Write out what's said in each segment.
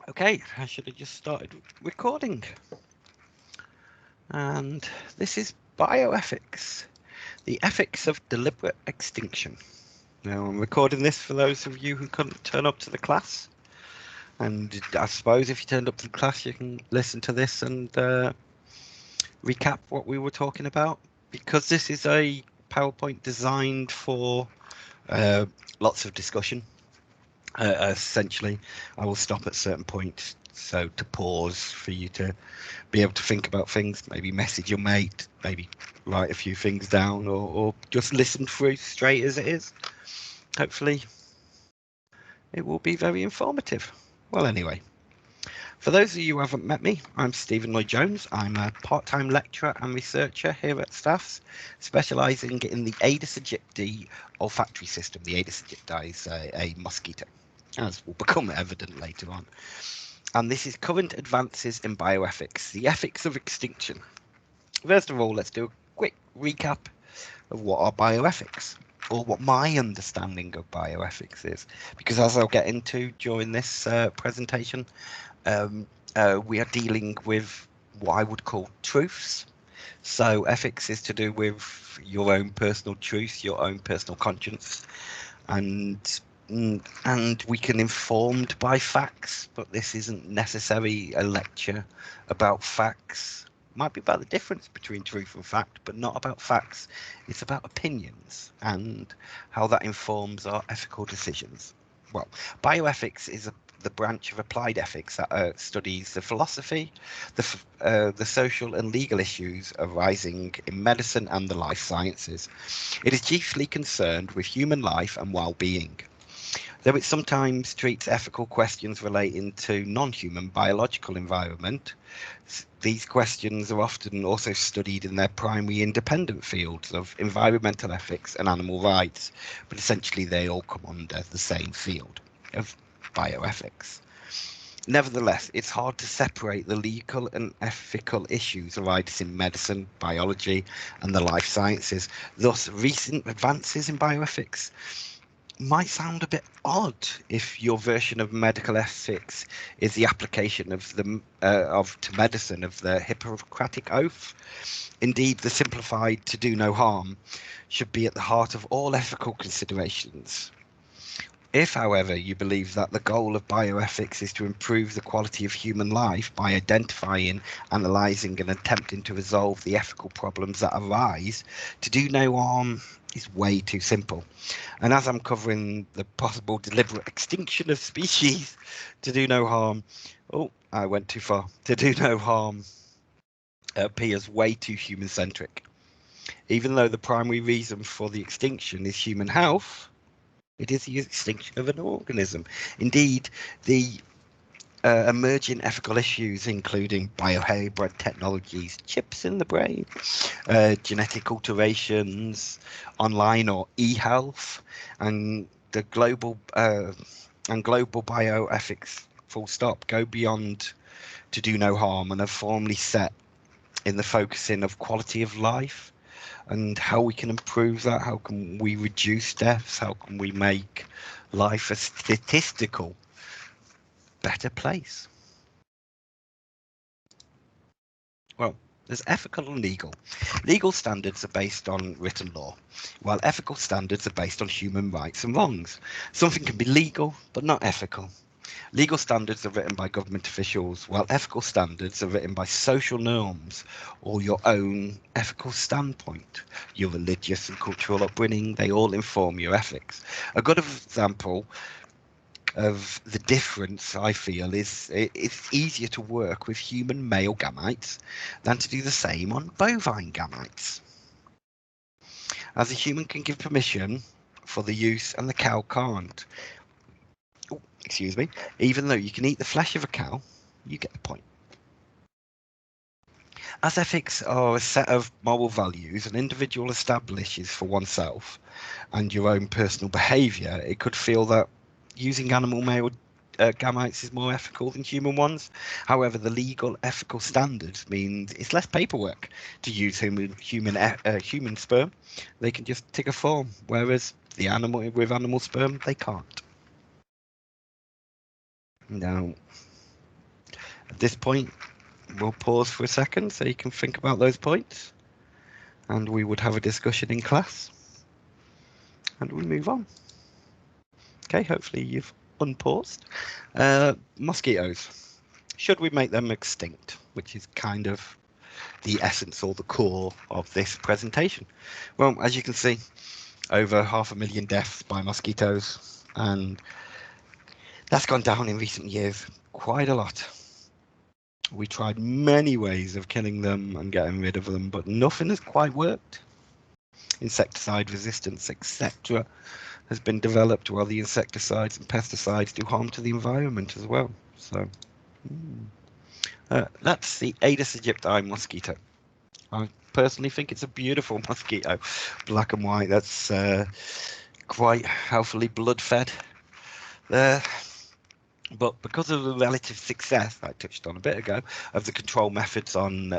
Okay, I should have just started recording. And this is bioethics, the ethics of deliberate extinction. Now, I'm recording this for those of you who couldn't turn up to the class. And I suppose if you turned up to the class, you can listen to this and recap what we were talking about. Because this is a PowerPoint designed for uh, lots of discussion. Essentially, I will stop at certain points so to pause for you to be able to think about things, maybe message your mate, maybe write a few things down, or just listen through straight as it is. Hopefully, it will be very informative. Well, anyway, for those of you who haven't met me, I'm Stephen Lloyd-Jones. I'm a part-time lecturer and researcher here at Staffs, specialising in the Aedes aegypti olfactory system. The Aedes aegypti is a mosquito, as will become evident later on. And this is Current Advances in Bioethics, the Ethics of Extinction. First of all, let's do a quick recap of what are bioethics, or what my understanding of bioethics is. Because as I'll get into during this presentation, we are dealing with what I would call truths. So ethics is to do with your own personal truth, your own personal conscience, and and we can informed by facts, but this isn't necessarily a lecture about facts. Might be about the difference between truth and fact, but not about facts. It's about opinions and how that informs our ethical decisions. Well, bioethics is the branch of applied ethics that studies the philosophy, the social and legal issues arising in medicine and the life sciences. It is chiefly concerned with human life and well-being, though it sometimes treats ethical questions relating to non-human biological environment. These questions are often also studied in their primary independent fields of environmental ethics and animal rights, but essentially they all come under the same field of bioethics. Nevertheless, it's hard to separate the legal and ethical issues arising in medicine, biology, and the life sciences. Thus, recent advances in bioethics might sound a bit odd if your version of medical ethics is the application of the of to medicine of the Hippocratic Oath. Indeed, the simplified "to do no harm" should be at the heart of all ethical considerations. If, however, you believe that the goal of bioethics is to improve the quality of human life by identifying, analysing, and attempting to resolve the ethical problems that arise, to do no harm is way too simple. And as I'm covering the possible deliberate extinction of species, to do no harm, oh, I went too far. To do no harm appears way too human centric. Even though the primary reason for the extinction is human health, it is the extinction of an organism. Indeed, the emerging ethical issues, including biohybrid technologies, chips in the brain, genetic alterations, online or e-health, and the global bioethics, full stop, go beyond to do no harm and are formally set in the focusing of quality of life and how we can improve that. How can we reduce deaths? How can we make life a statistical better place? Well, there's ethical and legal. Legal standards are based on written law, while ethical standards are based on human rights and wrongs. Something can be legal, but not ethical. Legal standards are written by government officials, while ethical standards are written by social norms or your own ethical standpoint. Your religious and cultural upbringing, they all inform your ethics. A good example of the difference, I feel, is it's easier to work with human male gametes than to do the same on bovine gametes. As a human can give permission for the use and the cow can't. Oh, excuse me. Even though you can eat the flesh of a cow, you get the point. As ethics are a set of moral values an individual establishes for oneself and your own personal behaviour, it could feel that using animal male gametes is more ethical than human ones. However, the legal ethical standards means it's less paperwork to use human sperm. They can just tick a form, whereas the animal with animal sperm they can't. Now, At this point, we'll pause for a second so you can think about those points, and we would have a discussion in class, and we move on. Okay, hopefully you've unpaused. Mosquitoes. Should we make them extinct? Which is kind of the essence or the core of this presentation. Well, as you can see, over 500,000 deaths by mosquitoes, and that's gone down in recent years quite a lot. We tried many ways of killing them and getting rid of them, but nothing has quite worked. Insecticide resistance, etc., has been developed, while the insecticides and pesticides do harm to the environment as well. So that's the Aedes aegypti mosquito. I personally think it's a beautiful mosquito, black and white. That's quite healthily blood-fed there. But because of the relative success I touched on a bit ago of the control methods on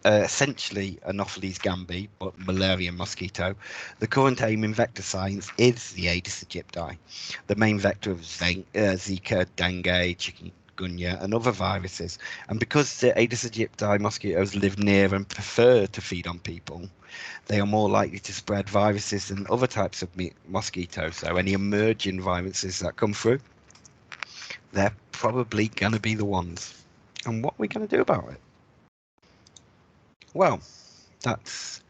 essentially Anopheles gambiae, but malaria mosquito, the current aim in vector science is the Aedes aegypti, the main vector of Zika, dengue, chikungunya, and other viruses. And because the Aedes aegypti mosquitoes live near and prefer to feed on people, they are more likely to spread viruses than other types of mosquitoes. So any emerging viruses that come through, they're probably going to be the ones. And what are we going to do about it? Well, that's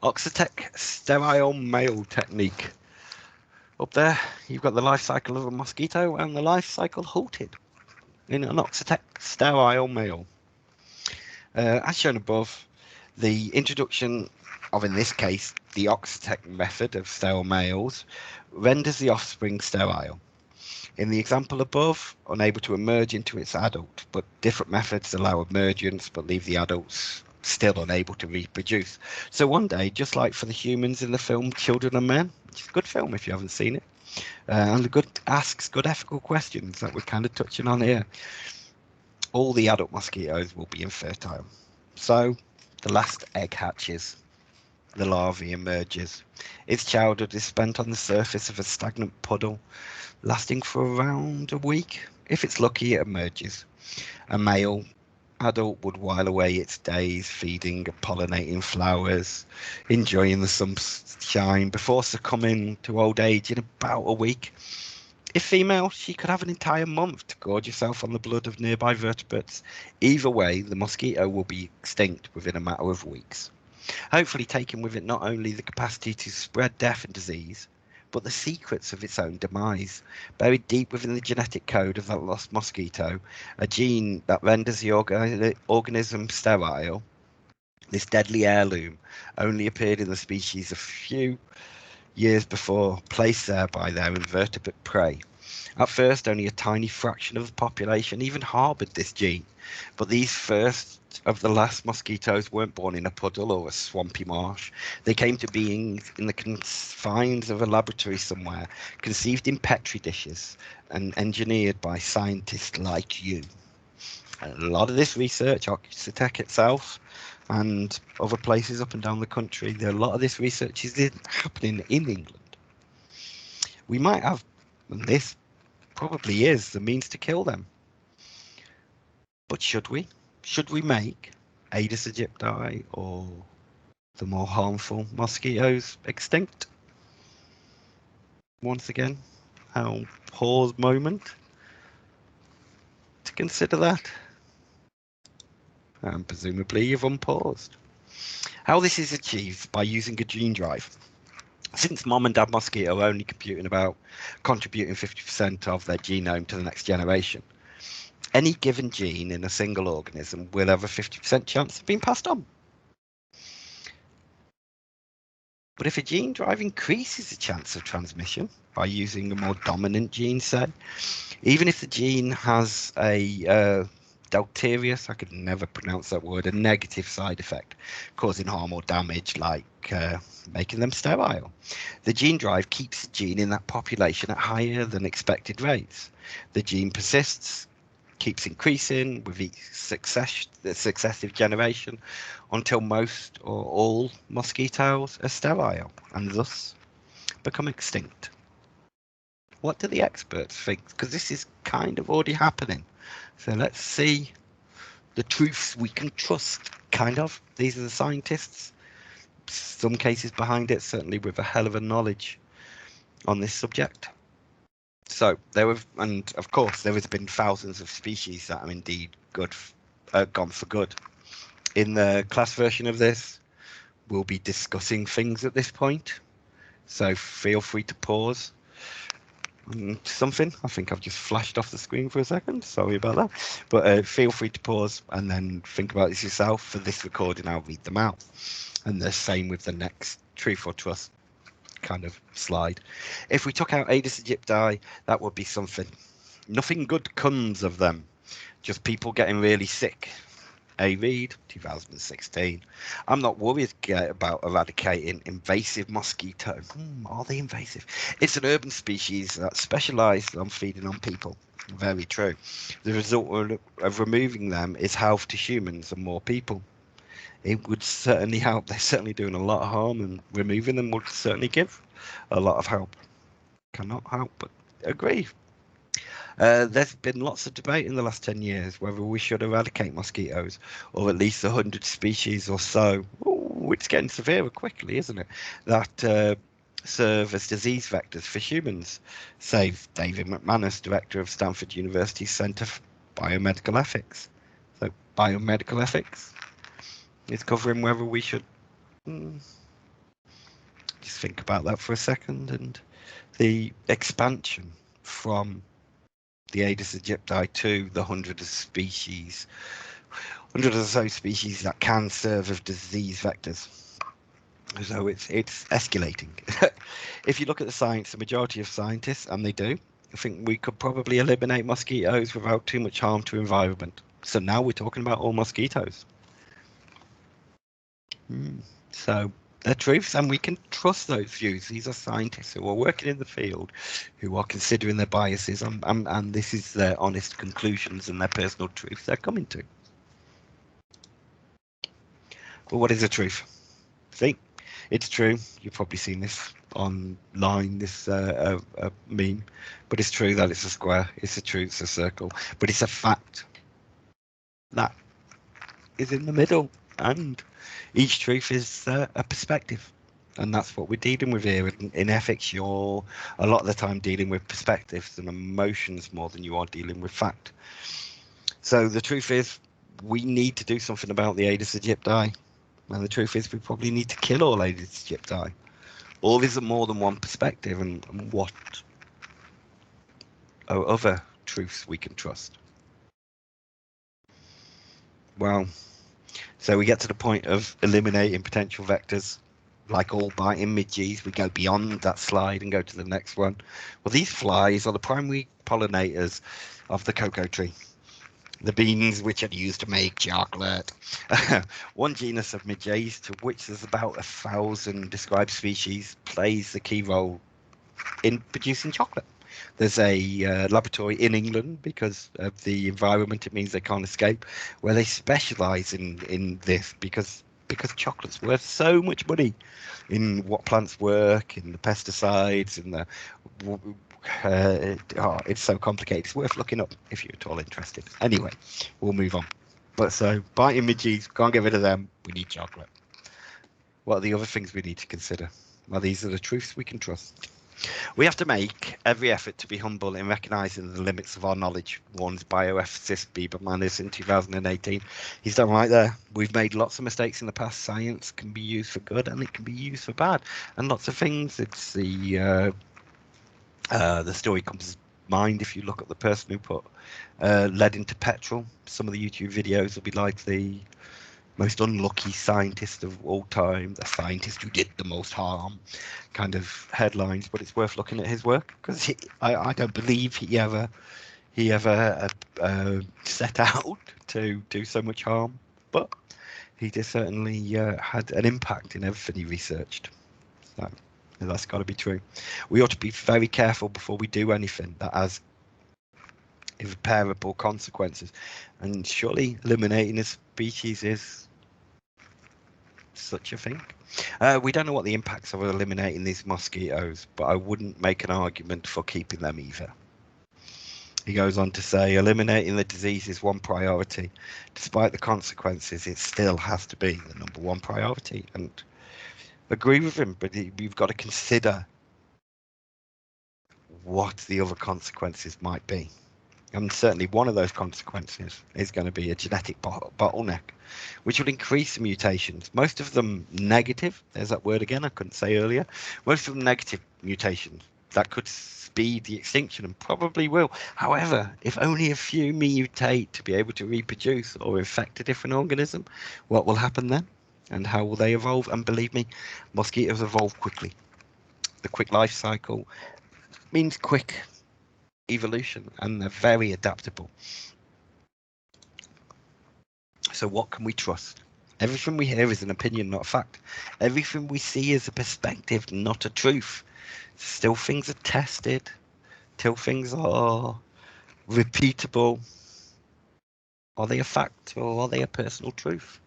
Oxitec sterile male technique. Up there, you've got the life cycle of a mosquito and the life cycle halted in an Oxitec sterile male. As shown above, the introduction of, in this case, the Oxitec method of sterile males renders the offspring sterile. In the example above, unable to emerge into its adult, but different methods allow emergence but leave the adults still unable to reproduce. So one day, just like for the humans in the film Children and Men, which is a good film if you haven't seen it, and asks good ethical questions that we're kind of touching on here, all the adult mosquitoes will be infertile. So the last egg hatches. The larvae emerges. Its childhood is spent on the surface of a stagnant puddle, lasting for around a week. If it's lucky, it emerges. A male adult would while away its days feeding and pollinating flowers, enjoying the sunshine before succumbing to old age in about a week. If female, she could have an entire month to gorge herself on the blood of nearby vertebrates. Either way, the mosquito will be extinct within a matter of weeks, hopefully taking with it not only the capacity to spread death and disease, but the secrets of its own demise, buried deep within the genetic code of that lost mosquito, a gene that renders the organism sterile. This deadly heirloom only appeared in the species a few years before, placed there by their invertebrate prey. At first, only a tiny fraction of the population even harboured this gene, but these first of the last mosquitoes weren't born in a puddle or a swampy marsh. They came to being in the confines of a laboratory somewhere, conceived in petri dishes and engineered by scientists like you. A lot of this research, Oxitec itself and other places up and down the country, a lot of this research is happening in England. We might have, and this probably is, the means to kill them. But should we? Should we make Aedes aegypti or the more harmful mosquitoes extinct? Once again, I'll pause moment to consider that. And presumably you've unpaused. How this is achieved by using a gene drive. Since mom and dad mosquito are only contributing 50% of their genome to the next generation, any given gene in a single organism will have a 50% chance of being passed on. But if a gene drive increases the chance of transmission by using a more dominant gene, say, even if the gene has a deleterious, I could never pronounce that word, a negative side effect, causing harm or damage, like making them sterile, the gene drive keeps the gene in that population at higher than expected rates. The gene persists, keeps increasing with each successive generation until most or all mosquitoes are sterile and thus become extinct. What do the experts think? Because this is kind of already happening. So let's see the truths we can trust, kind of. These are the scientists, some cases behind it, certainly with a hell of a knowledge on this subject. So there have, and of course, there has been thousands of species that are indeed gone for good. In the class version of this, we'll be discussing things at this point, so feel free to pause. Something, I think I've just flashed off the screen for a second. Sorry about that. But feel free to pause and then think about this yourself. For this recording, I'll read them out. And the same with the next truth or trust kind of slide. If we took out Aedes aegypti, that would be something. Nothing good comes of them, just people getting really sick. A. Reed, 2016. I'm not worried about eradicating invasive mosquito. Are they invasive? It's an urban species that specialises on feeding on people. Very true. The result of removing them is health to humans and more people. It would certainly help. They're certainly doing a lot of harm, and removing them would certainly give a lot of help. Cannot help but agree. There's been lots of debate in the last 10 years whether we should eradicate mosquitoes, or at least 100 species or so. Ooh, it's getting severer quickly, isn't it? That serve as disease vectors for humans, says David McManus, director of Stanford University's Centre for Biomedical Ethics. So, biomedical ethics is covering whether we should just think about that for a second, and the expansion from the Aedes aegypti to the hundreds or so species that can serve as disease vectors. So it's escalating. If you look at the science, the majority of scientists, and they do, think we could probably eliminate mosquitoes without too much harm to environment. So now we're talking about all mosquitoes. So they're truths, and we can trust those views. These are scientists who are working in the field, who are considering their biases, and this is their honest conclusions and their personal truths they're coming to. Well, what is a truth? See, it's true. You've probably seen this online, this meme, but it's true that it's a square. It's a truth, it's a circle, but it's a fact that is in the middle, and each truth is a perspective, and that's what we're dealing with here. In ethics, you're a lot of the time dealing with perspectives and emotions more than you are dealing with fact. So the truth is, we need to do something about the Aedes aegypti, and the truth is, we probably need to kill all Aedes aegypti. Or is there more than one perspective, and what are other truths we can trust? Well, so we get to the point of eliminating potential vectors. Like all biting midges, we go beyond that slide and go to the next one. Well, these flies are the primary pollinators of the cocoa tree, the beans which are used to make chocolate. One genus of midges, to which there's about 1,000 described species, plays the key role in producing chocolate. There's a laboratory in England, because of the environment, it means they can't escape, where they specialise in this because chocolate's worth so much money in what plants work, in the pesticides, in the it's so complicated. It's worth looking up if you're at all interested. Anyway, we'll move on. But so biting midges, can't get rid of them. We need chocolate. What are the other things we need to consider? Well, these are the truths we can trust. We have to make every effort to be humble in recognising the limits of our knowledge, warns bioethicist Bieber Manis in 2018. He's done right there. We've made lots of mistakes in the past. Science can be used for good and it can be used for bad. And lots of things. It's the story comes to mind if you look at the person who put lead into petrol. Some of the YouTube videos will be like the most unlucky scientist of all time, the scientist who did the most harm, kind of headlines. But it's worth looking at his work, because I don't believe he ever set out to do so much harm, but he just certainly had an impact in everything he researched. So that's got to be true. We ought to be very careful before we do anything that has irreparable consequences, and surely eliminating a species is such a thing. We don't know what the impacts of eliminating these mosquitoes, but I wouldn't make an argument for keeping them either. He goes on to say, eliminating the disease is one priority. Despite the consequences, it still has to be the number one priority. And agree with him, but we've got to consider what the other consequences might be. And certainly one of those consequences is going to be a genetic bottleneck, which will increase the mutations. Most of them negative. There's that word again I couldn't say earlier. Most of them negative mutations that could speed the extinction and probably will. However, if only a few mutate to be able to reproduce or infect a different organism, what will happen then? And how will they evolve? And believe me, mosquitoes evolve quickly. The quick life cycle means quick evolution, and they're very adaptable. So what can we trust? Everything we hear is an opinion, not a fact. Everything we see is a perspective, not a truth. Still things are tested, till things are repeatable. Are they a fact or are they a personal truth?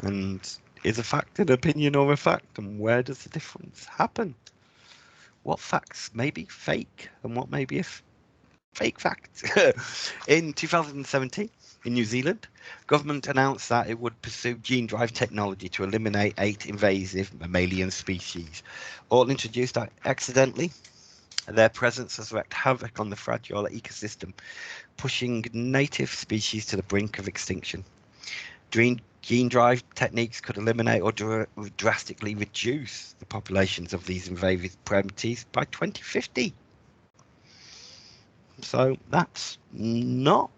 And is a fact an opinion or a fact? And where does the difference happen? What facts may be fake and what may be a fake fact? In 2017, in New Zealand, government announced that it would pursue gene drive technology to eliminate 8 invasive mammalian species, all introduced accidentally. Their presence has wreaked havoc on the fragile ecosystem, pushing native species to the brink of extinction. Gene drive techniques could eliminate or drastically reduce the populations of these invasive predators by 2050. So that's not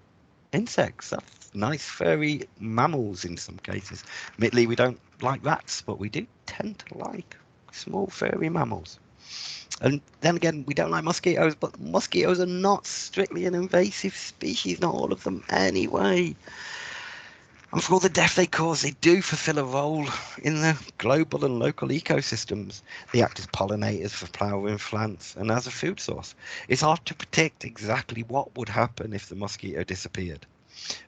insects. That's nice furry mammals in some cases. Admittedly, we don't like rats, but we do tend to like small furry mammals. And then again, we don't like mosquitoes, but mosquitoes are not strictly an invasive species, not all of them anyway. And for all the death they cause, they do fulfill a role in the global and local ecosystems. They act as pollinators for flowering plants and as a food source. It's hard to predict exactly what would happen if the mosquito disappeared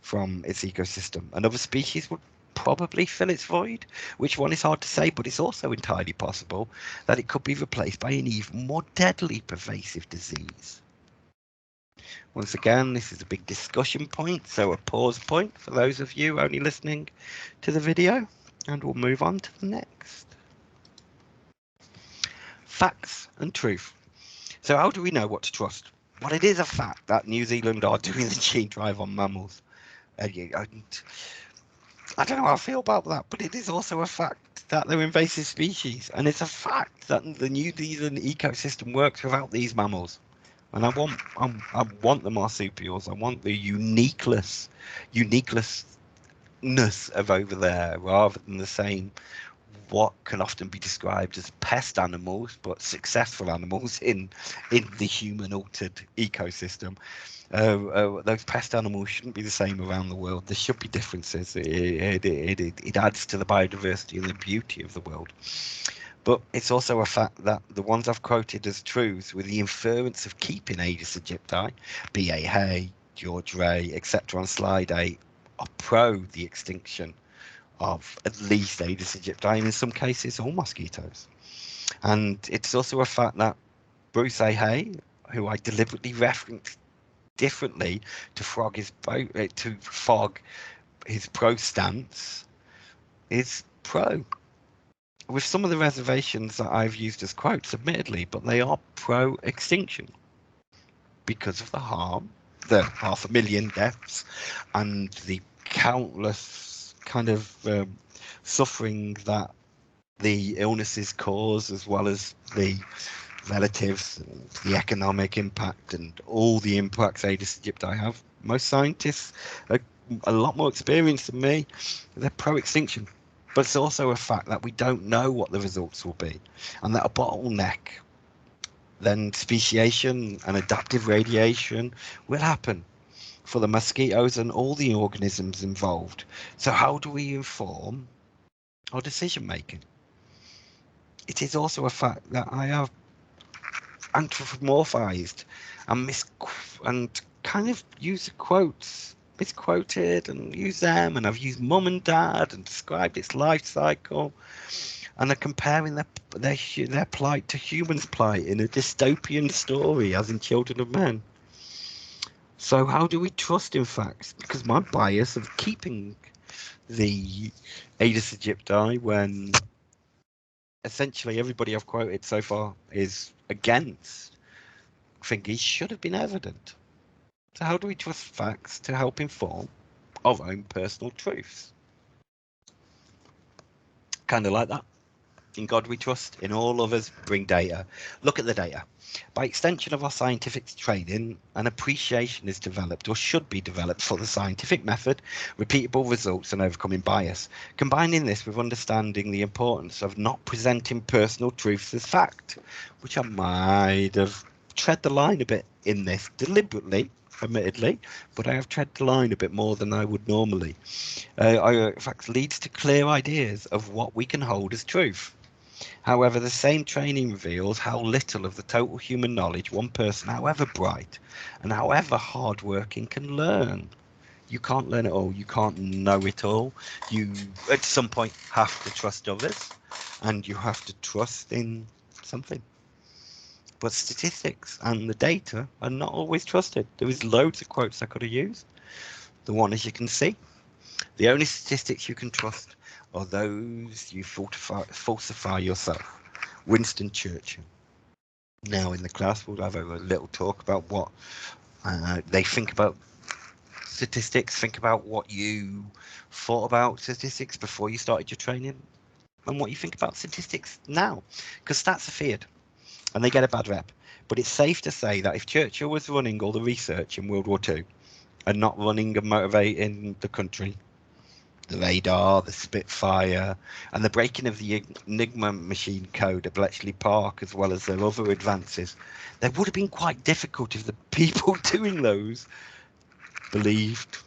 from its ecosystem. Another species would probably fill its void. Which one is hard to say, but it's also entirely possible that it could be replaced by an even more deadly pervasive disease. Once again, this is a big discussion point, so a pause point for those of you only listening to the video, and we'll move on to the next. Facts and truth. So how do we know what to trust? Well, it is a fact that New Zealand are doing the gene drive on mammals. I don't know how I feel about that, but it is also a fact that they're invasive species, and it's a fact that the New Zealand ecosystem works without these mammals. And I want the marsupials. I want the uniqueness of over there, rather than the same what can often be described as pest animals, but successful animals in the human altered ecosystem. Those pest animals shouldn't be the same around the world. There should be differences. It adds to the biodiversity and the beauty of the world. But it's also a fact that the ones I've quoted as truths, with the inference of keeping Aedes aegypti, B.A. Hay, George Ray, etc. on slide 8, are pro the extinction of at least Aedes aegypti, and in some cases all mosquitoes. And it's also a fact that Bruce A. Hay, who I deliberately referenced differently to fog his pro stance, is pro. With some of the reservations that I've used as quotes, admittedly, but they are pro-extinction because of the harm, the 500,000 deaths, and the countless kind of suffering that the illnesses cause, as well as the relatives, and the economic impact, and all the impacts Aedes aegypti have. Most scientists are a lot more experienced than me. They're pro-extinction. But it's also a fact that we don't know what the results will be, and that a bottleneck, then speciation and adaptive radiation will happen for the mosquitoes and all the organisms involved. So how do we inform our decision making? It is also a fact that I have anthropomorphized and kind of used the quotes, misquoted and used them, and I've used mum and dad and described its life cycle, and they're comparing their plight to humans' plight in a dystopian story, as in Children of Men. So how do we trust in facts? Because my bias of keeping the Aedes aegypti when essentially everybody I've quoted so far is against thinking should have been evident. So how do we trust facts to help inform our own personal truths? Kind of like that. In God we trust, in all others bring data. Look at the data. By extension of our scientific training, an appreciation is developed or should be developed for the scientific method, repeatable results and overcoming bias. Combining this with understanding the importance of not presenting personal truths as fact, which I might have tread the line a bit in this deliberately, admittedly, but I have tread the line a bit more than I would normally. Facts leads to clear ideas of what we can hold as truth. However, the same training reveals how little of the total human knowledge one person, however bright and however hardworking, can learn. You can't learn it all. You can't know it all. You, at some point, have to trust others, and you have to trust in something. But statistics and the data are not always trusted. There is loads of quotes I could have used. The one, as you can see, the only statistics you can trust are those you falsify yourself. Winston Churchill. Now in the class we'll have a little talk about what they think about statistics, think about what you thought about statistics before you started your training and what you think about statistics now, because stats are feared and they get a bad rep. But it's safe to say that if Churchill was running all the research in World War II and not running and motivating the country, the radar, the Spitfire, and the breaking of the Enigma machine code at Bletchley Park, as well as their other advances, they would have been quite difficult if the people doing those believed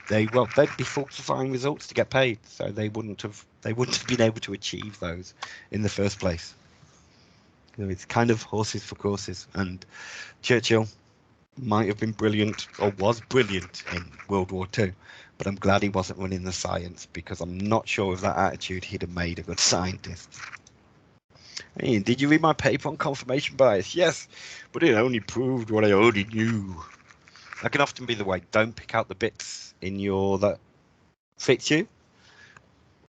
they'd be falsifying results to get paid, so they wouldn't have been able to achieve those in the first place. You know, it's kind of horses for courses, and Churchill might have been brilliant or was brilliant in World War II, but I'm glad he wasn't running the science, because I'm not sure with that attitude he'd have made a good scientist. Hey, did you read my paper on confirmation bias? Yes, but it only proved what I already knew. That can often be the way. Don't pick out the bits in your that fit you,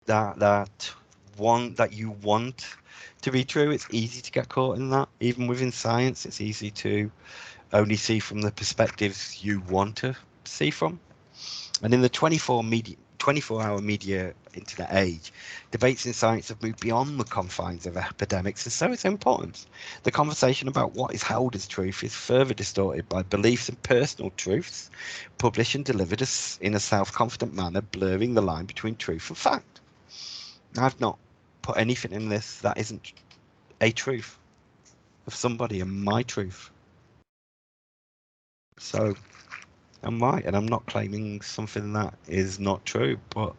that one that you want to be true. It's easy to get caught in that. Even within science, it's easy to only see from the perspectives you want to see from. And in the 24-hour media internet age, debates in science have moved beyond the confines of epidemics, and so is their importance. The conversation about what is held as truth is further distorted by beliefs and personal truths, published and delivered in a self-confident manner, blurring the line between truth and fact. I've not put anything in this that isn't a truth of somebody and my truth. So I'm right, and I'm not claiming something that is not true, but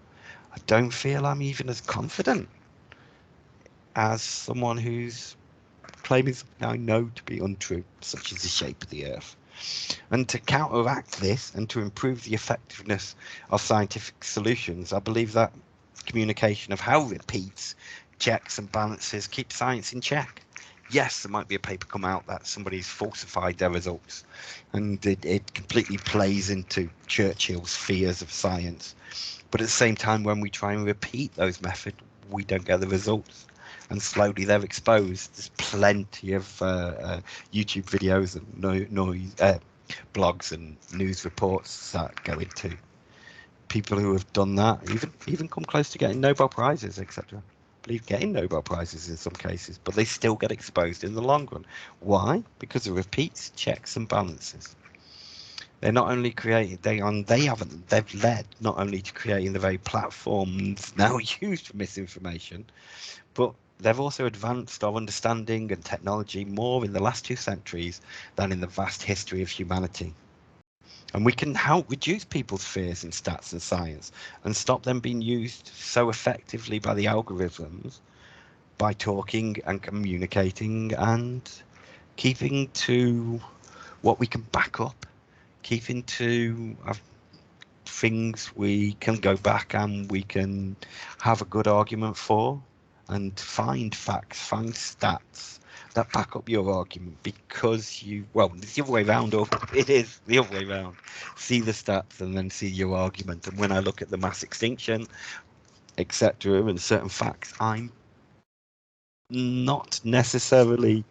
I don't feel I'm even as confident as someone who's claiming something I know to be untrue, such as the shape of the Earth. And to counteract this and to improve the effectiveness of scientific solutions, I believe that communication of how repeats, checks and balances keep science in check. Yes, there might be a paper come out that somebody's falsified their results, and it completely plays into Churchill's fears of science. But at the same time, when we try and repeat those methods, we don't get the results. And slowly they're exposed. There's plenty of YouTube videos and blogs and news reports that go into people who have done that, even come close to getting Nobel Prizes, etc. I believe getting Nobel Prizes in some cases, but they still get exposed in the long run. Why? Because of repeats, checks and balances. They're not only created, they've led not only to creating the very platforms now used for misinformation, but they've also advanced our understanding and technology more in the last 2 centuries than in the vast history of humanity. And we can help reduce people's fears in stats and science and stop them being used so effectively by the algorithms by talking and communicating and keeping to what we can back up, keeping to things we can go back and we can have a good argument for, and find facts, find stats that back up your argument, because well, it's the other way around, or it is the other way around. See the stats and then see your argument. And when I look at the mass extinction, etc., and certain facts, I'm not necessarily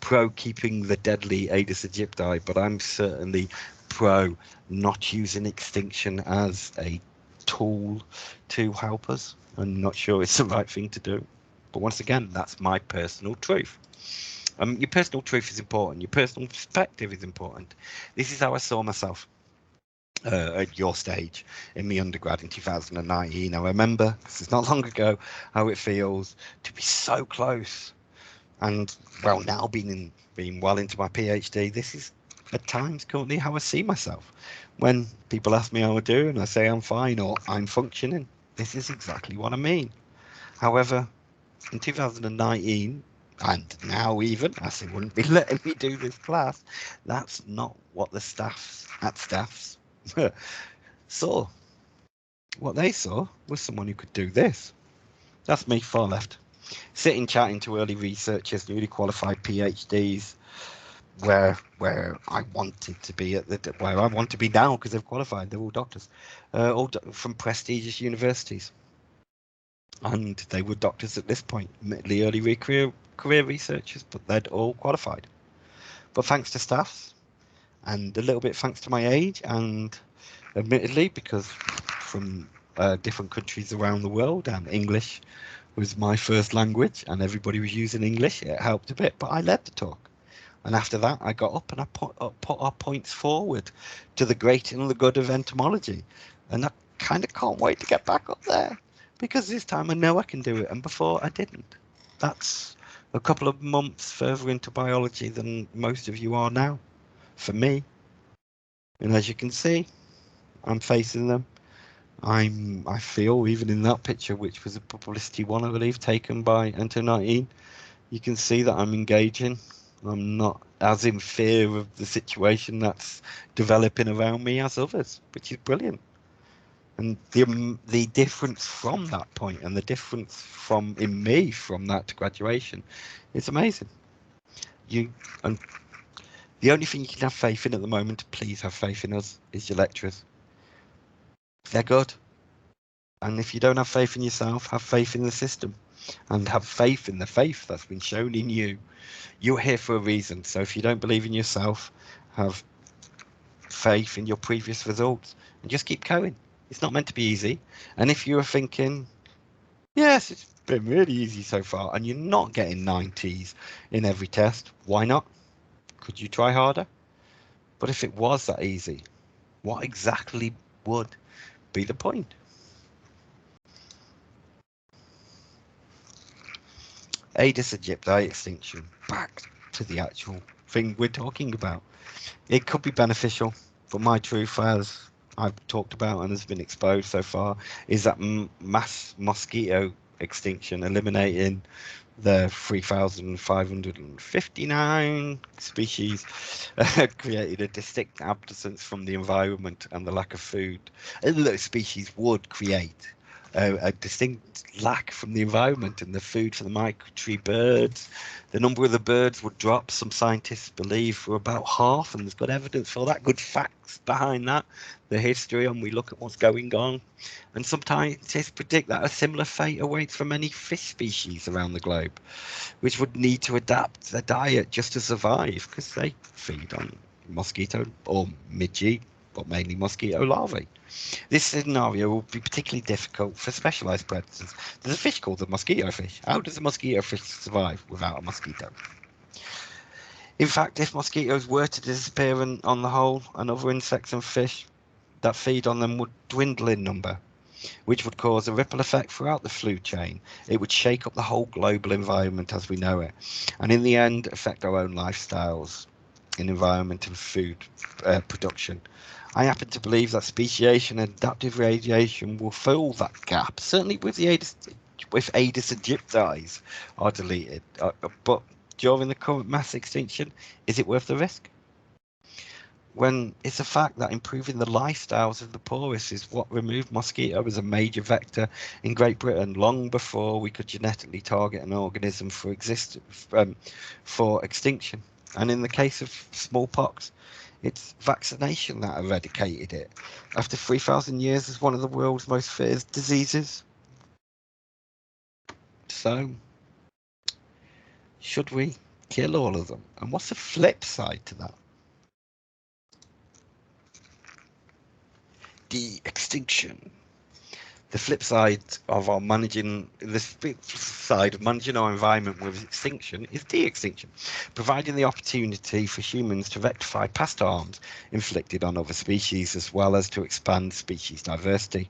pro keeping the deadly Aedes aegypti, but I'm certainly pro not using extinction as a tool to help us. I'm not sure it's the right thing to do. But once again, that's my personal truth. Your personal truth is important. Your personal perspective is important. This is how I saw myself at your stage in the undergrad in 2019. I remember, this is not long ago, how it feels to be so close. And well, now being well into my PhD, this is at times currently how I see myself. When people ask me how I do, and I say I'm fine or I'm functioning, this is exactly what I mean. However, in 2019, and now even, as they wouldn't be letting me do this class, that's not what the staffs saw. What they saw was someone who could do this. That's me, far left. Sitting chatting to early researchers, newly qualified PhDs, where I wanted to be where I want to be now, because they've qualified. They're all doctors, from prestigious universities, and they were doctors at this point, admittedly early career researchers, but they'd all qualified. But thanks to staffs, and a little bit thanks to my age, and admittedly because from different countries around the world, and English was my first language, and everybody was using English, it helped a bit. But I led the talk. And after that, I got up and I put our points forward to the great and the good of entomology. And I kind of can't wait to get back up there, because this time I know I can do it. And before I didn't. That's a couple of months further into biology than most of you are now, for me. And as you can see, I'm facing them. I feel, even in that picture, which was a publicity one, I believe, taken by Ento19, you can see that I'm engaging. I'm not as in fear of the situation that's developing around me as others, which is brilliant. And the difference from that point, and the difference in me from that to graduation, is amazing. And the only thing you can have faith in at the moment, please have faith in us, is your lecturers. They're good. And if you don't have faith in yourself, have faith in the system, and have faith in the faith that's been shown in you. You're here for a reason. So if you don't believe in yourself, have faith in your previous results and just keep going. It's not meant to be easy. And if you're thinking, yes, it's been really easy so far, and you're not getting 90s in every test, why not? Could you try harder? But if it was that easy, what exactly would be the point? Aedes aegypti extinction. Back to the actual thing we're talking about. It could be beneficial, but my truth, as I've talked about and has been exposed so far, is that mass mosquito extinction, eliminating the 3,559 species, created a distinct absence from the environment and the lack of food. And those species would create a distinct lack from the environment and the food for the migratory birds. The number of the birds would drop, some scientists believe, for about half, and there's good evidence for that, good facts behind that, the history, and we look at what's going on. And some scientists predict that a similar fate awaits for many fish species around the globe, which would need to adapt their diet just to survive, because they feed on mosquito or midgey, but mainly mosquito larvae. This scenario will be particularly difficult for specialized predators. There's a fish called the mosquito fish. How does a mosquito fish survive without a mosquito? In fact, if mosquitoes were to disappear on the whole, and other insects and fish that feed on them would dwindle in number, which would cause a ripple effect throughout the food chain. It would shake up the whole global environment as we know it, and in the end affect our own lifestyles in environment and food production. I happen to believe that speciation and adaptive radiation will fill that gap, certainly with Aedes aegypti are deleted. But during the current mass extinction, is it worth the risk? when it's a fact that improving the lifestyles of the poorest is what removed mosquito as a major vector in Great Britain long before we could genetically target an organism for extinction. And in the case of smallpox, it's vaccination that eradicated it after 3,000 years as one of the world's most feared diseases. So, should we kill all of them? And what's the flip side to that? De-extinction. The flip side of our managing the flip side of managing our environment with extinction is de-extinction, providing the opportunity for humans to rectify past harms inflicted on other species as well as to expand species diversity.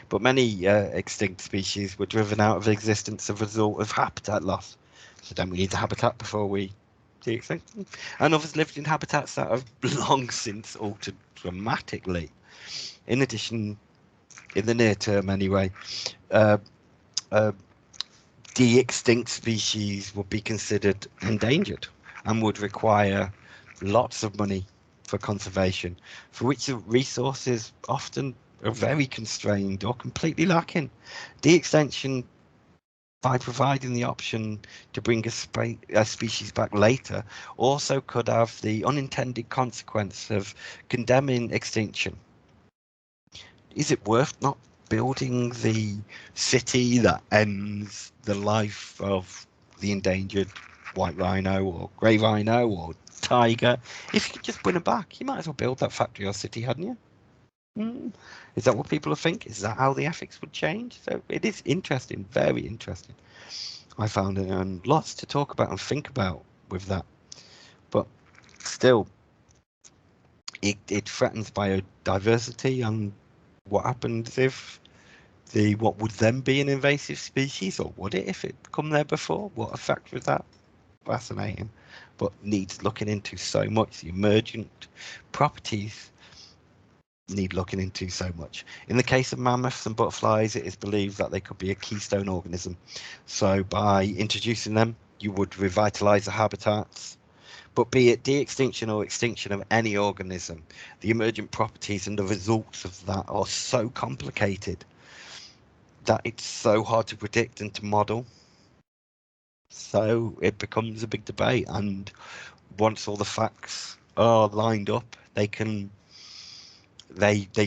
But many extinct species were driven out of existence as a result of habitat loss. So don't we need the habitat before we de-extinct? And others lived in habitats that have long since altered dramatically. In addition, in the near term anyway, uh, uh, de-extinct species would be considered endangered and would require lots of money for conservation, for which the resources often are very constrained or completely lacking. De-extinction, by providing the option to bring a species back later, also could have the unintended consequence of condemning extinction. Is it worth not building the city that ends the life of the endangered white rhino or grey rhino or tiger? If you could just bring them back, you might as well build that factory or city, hadn't you? Is that what people think? Is that how the ethics would change? So it is interesting, very interesting. I found it, and lots to talk about and think about with that. But still, it threatens biodiversity, and what happens if what would then be an invasive species, or would it if it come there before? What effect would that? Fascinating, but needs looking into so much. The emergent properties need looking into so much. In the case of mammoths and butterflies, it is believed that they could be a keystone organism. So by introducing them, you would revitalize the habitats. But be it de-extinction or extinction of any organism, the emergent properties and the results of that are so complicated that it's so hard to predict and to model. So it becomes a big debate, and once all the facts are lined up, they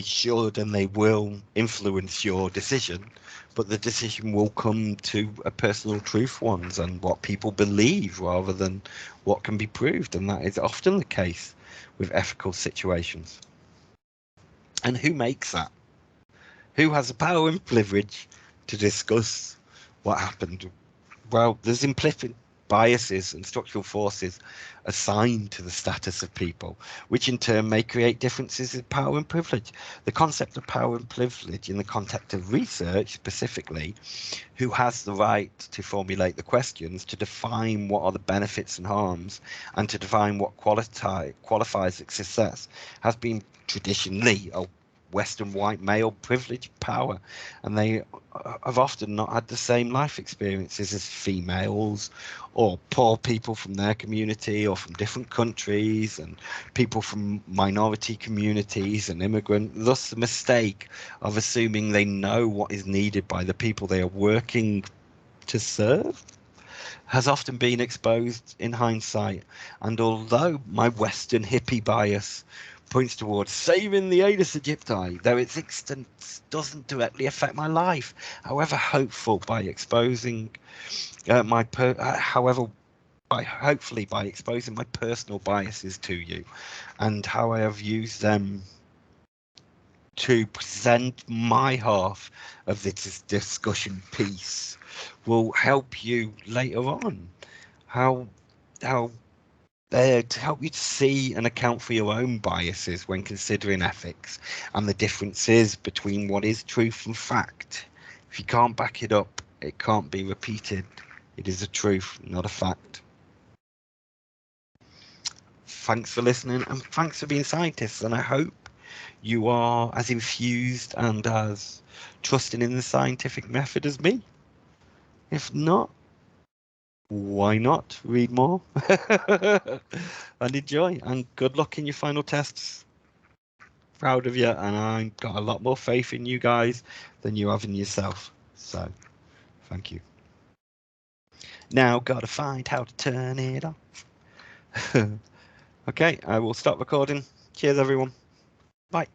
should and they will influence your decision, but the decision will come to a personal truth ones and what people believe rather than what can be proved, and that is often the case with ethical situations. And who makes that? Who has the power and privilege to discuss what happened? Well, there's implicit biases and structural forces assigned to the status of people, which in turn may create differences in power and privilege. The concept of power and privilege in the context of research specifically, who has the right to formulate the questions, to define what are the benefits and harms, and to define what qualifies success, has been traditionally a Western white male privilege power, and they have often not had the same life experiences as females or poor people from their community or from different countries and people from minority communities and immigrant. Thus, the mistake of assuming they know what is needed by the people they are working to serve has often been exposed in hindsight. And although my Western hippie bias points towards saving the Aedes aegypti, though its existence doesn't directly affect my life, however hopeful by exposing however hopefully by exposing my personal biases to you and how I have used them to present my half of this discussion piece will help you later on. How how to help you to see and account for your own biases when considering ethics and the differences between what is truth and fact. If you can't back it up, it can't be repeated. It is a truth, not a fact. Thanks for listening, and thanks for being scientists, and I hope you are as infused and as trusting in the scientific method as me. If not, why not read more and enjoy, and good luck in your final tests. Proud of you, and I've got a lot more faith in you guys than you have in yourself, so thank you. Now gotta find how to turn it off. Okay, I will stop recording. Cheers everyone. Bye.